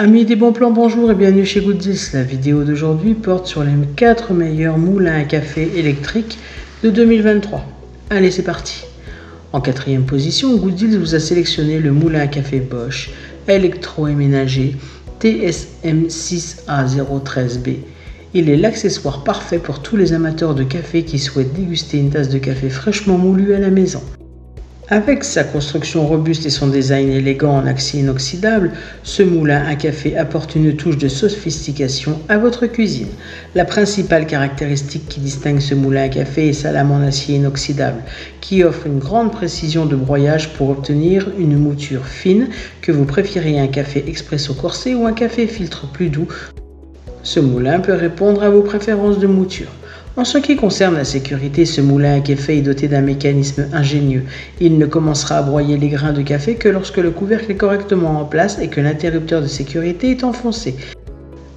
Amis des bons plans, bonjour et bienvenue chez Gooddeals. La vidéo d'aujourd'hui porte sur les 4 meilleurs moulins à café électriques de 2023. Allez, c'est parti. En 4e position, Gooddeals vous a sélectionné le moulin à café Bosch électroménager TSM6A013B. Il est l'accessoire parfait pour tous les amateurs de café qui souhaitent déguster une tasse de café fraîchement moulu à la maison. Avec sa construction robuste et son design élégant en acier inoxydable, ce moulin à café apporte une touche de sophistication à votre cuisine. La principale caractéristique qui distingue ce moulin à café est sa lame en acier inoxydable, qui offre une grande précision de broyage pour obtenir une mouture fine, que vous préfériez un café expresso corsé ou un café filtre plus doux. Ce moulin peut répondre à vos préférences de mouture. En ce qui concerne la sécurité, ce moulin à café est doté d'un mécanisme ingénieux. Il ne commencera à broyer les grains de café que lorsque le couvercle est correctement en place et que l'interrupteur de sécurité est enfoncé.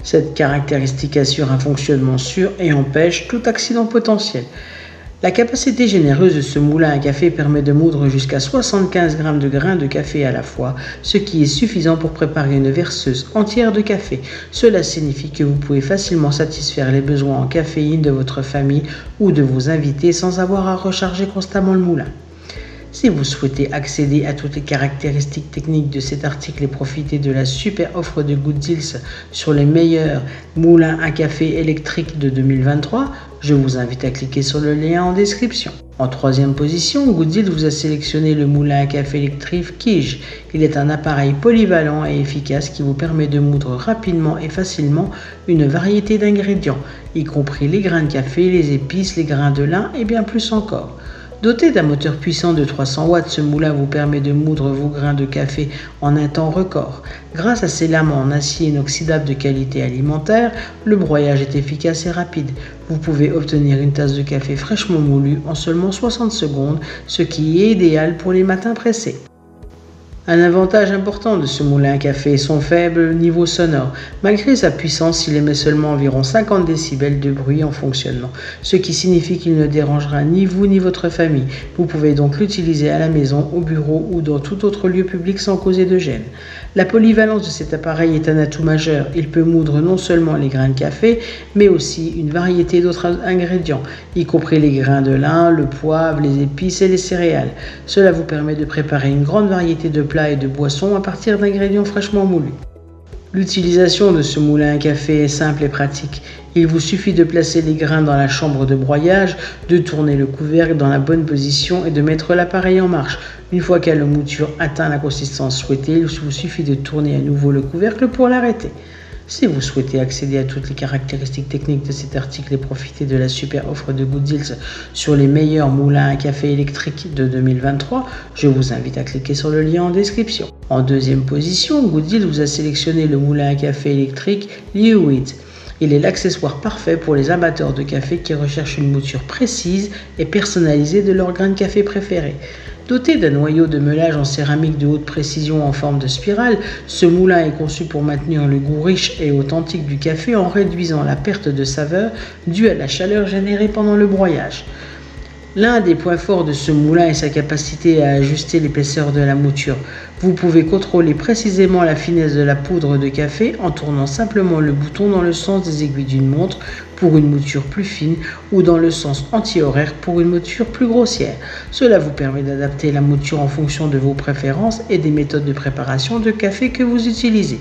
Cette caractéristique assure un fonctionnement sûr et empêche tout accident potentiel. La capacité généreuse de ce moulin à café permet de moudre jusqu'à 75 g de grains de café à la fois, ce qui est suffisant pour préparer une verseuse entière de café. Cela signifie que vous pouvez facilement satisfaire les besoins en caféine de votre famille ou de vos invités sans avoir à recharger constamment le moulin. Si vous souhaitez accéder à toutes les caractéristiques techniques de cet article et profiter de la super offre de Gooddeals sur les meilleurs moulins à café électriques de 2023, je vous invite à cliquer sur le lien en description. En 3e position, Gooddeals vous a sélectionné le moulin à café électrique Kige. Il est un appareil polyvalent et efficace qui vous permet de moudre rapidement et facilement une variété d'ingrédients, y compris les grains de café, les épices, les grains de lin et bien plus encore. Doté d'un moteur puissant de 300 watts, ce moulin vous permet de moudre vos grains de café en un temps record. Grâce à ses lames en acier inoxydable de qualité alimentaire, le broyage est efficace et rapide. Vous pouvez obtenir une tasse de café fraîchement moulu en seulement 60 secondes, ce qui est idéal pour les matins pressés. Un avantage important de ce moulin à café est son faible niveau sonore. Malgré sa puissance, il émet seulement environ 50 décibels de bruit en fonctionnement, ce qui signifie qu'il ne dérangera ni vous ni votre famille. Vous pouvez donc l'utiliser à la maison, au bureau ou dans tout autre lieu public sans causer de gêne. La polyvalence de cet appareil est un atout majeur. Il peut moudre non seulement les grains de café, mais aussi une variété d'autres ingrédients, y compris les grains de lin, le poivre, les épices et les céréales. Cela vous permet de préparer une grande variété de plats et de boissons à partir d'ingrédients fraîchement moulus. L'utilisation de ce moulin à café est simple et pratique. Il vous suffit de placer les grains dans la chambre de broyage, de tourner le couvercle dans la bonne position et de mettre l'appareil en marche. Une fois que la mouture atteint la consistance souhaitée, il vous suffit de tourner à nouveau le couvercle pour l'arrêter. Si vous souhaitez accéder à toutes les caractéristiques techniques de cet article et profiter de la super offre de Gooddeals sur les meilleurs moulins à café électriques de 2023, je vous invite à cliquer sur le lien en description. En 2e position, Gooddeals vous a sélectionné le moulin à café électrique Liuwit. Il est l'accessoire parfait pour les amateurs de café qui recherchent une mouture précise et personnalisée de leur grain de café préféré. Doté d'un noyau de meulage en céramique de haute précision en forme de spirale, ce moulin est conçu pour maintenir le goût riche et authentique du café en réduisant la perte de saveur due à la chaleur générée pendant le broyage. L'un des points forts de ce moulin est sa capacité à ajuster l'épaisseur de la mouture. Vous pouvez contrôler précisément la finesse de la poudre de café en tournant simplement le bouton dans le sens des aiguilles d'une montre pour une mouture plus fine ou dans le sens anti-horaire pour une mouture plus grossière. Cela vous permet d'adapter la mouture en fonction de vos préférences et des méthodes de préparation de café que vous utilisez.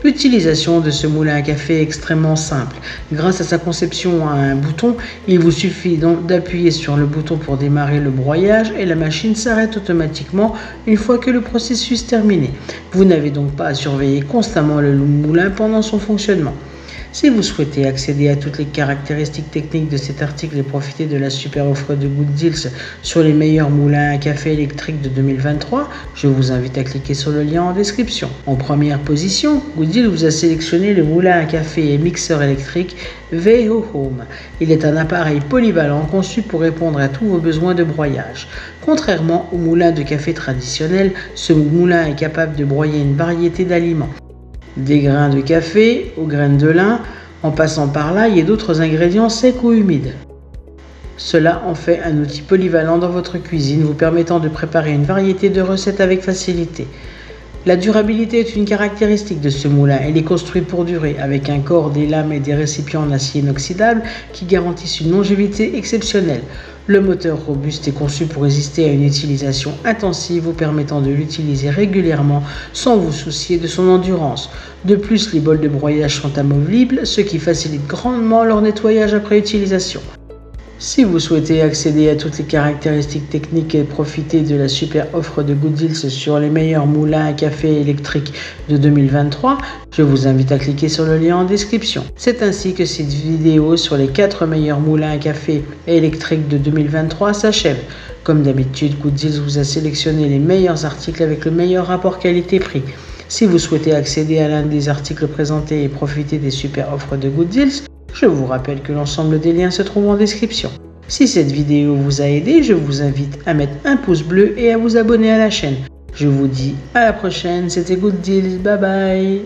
L'utilisation de ce moulin à café est extrêmement simple. Grâce à sa conception à un bouton, il vous suffit donc d'appuyer sur le bouton pour démarrer le broyage et la machine s'arrête automatiquement une fois que le processus est terminé. Vous n'avez donc pas à surveiller constamment le moulin pendant son fonctionnement. Si vous souhaitez accéder à toutes les caractéristiques techniques de cet article et profiter de la super offre de Gooddeals sur les meilleurs moulins à café électriques de 2023, je vous invite à cliquer sur le lien en description. En 1re position, Gooddeals vous a sélectionné le moulin à café et mixeur électrique VO Home. Il est un appareil polyvalent conçu pour répondre à tous vos besoins de broyage. Contrairement au moulin de café traditionnel, ce moulin est capable de broyer une variété d'aliments. Des grains de café aux graines de lin, en passant par l'ail et d'autres ingrédients secs ou humides. Cela en fait un outil polyvalent dans votre cuisine, vous permettant de préparer une variété de recettes avec facilité. La durabilité est une caractéristique de ce moulin. Il est construit pour durer, avec un corps, des lames et des récipients en acier inoxydable qui garantissent une longévité exceptionnelle. Le moteur robuste est conçu pour résister à une utilisation intensive, vous permettant de l'utiliser régulièrement sans vous soucier de son endurance. De plus, les bols de broyage sont amovibles, ce qui facilite grandement leur nettoyage après utilisation. Si vous souhaitez accéder à toutes les caractéristiques techniques et profiter de la super offre de Good Deals sur les meilleurs moulins à café électriques de 2023, je vous invite à cliquer sur le lien en description. C'est ainsi que cette vidéo sur les 4 meilleurs moulins à café électriques de 2023 s'achève. Comme d'habitude, Good Deals vous a sélectionné les meilleurs articles avec le meilleur rapport qualité-prix. Si vous souhaitez accéder à l'un des articles présentés et profiter des super offres de Good Deals, je vous rappelle que l'ensemble des liens se trouvent en description. Si cette vidéo vous a aidé, je vous invite à mettre un pouce bleu et à vous abonner à la chaîne. Je vous dis à la prochaine, c'était Good Deals, bye bye.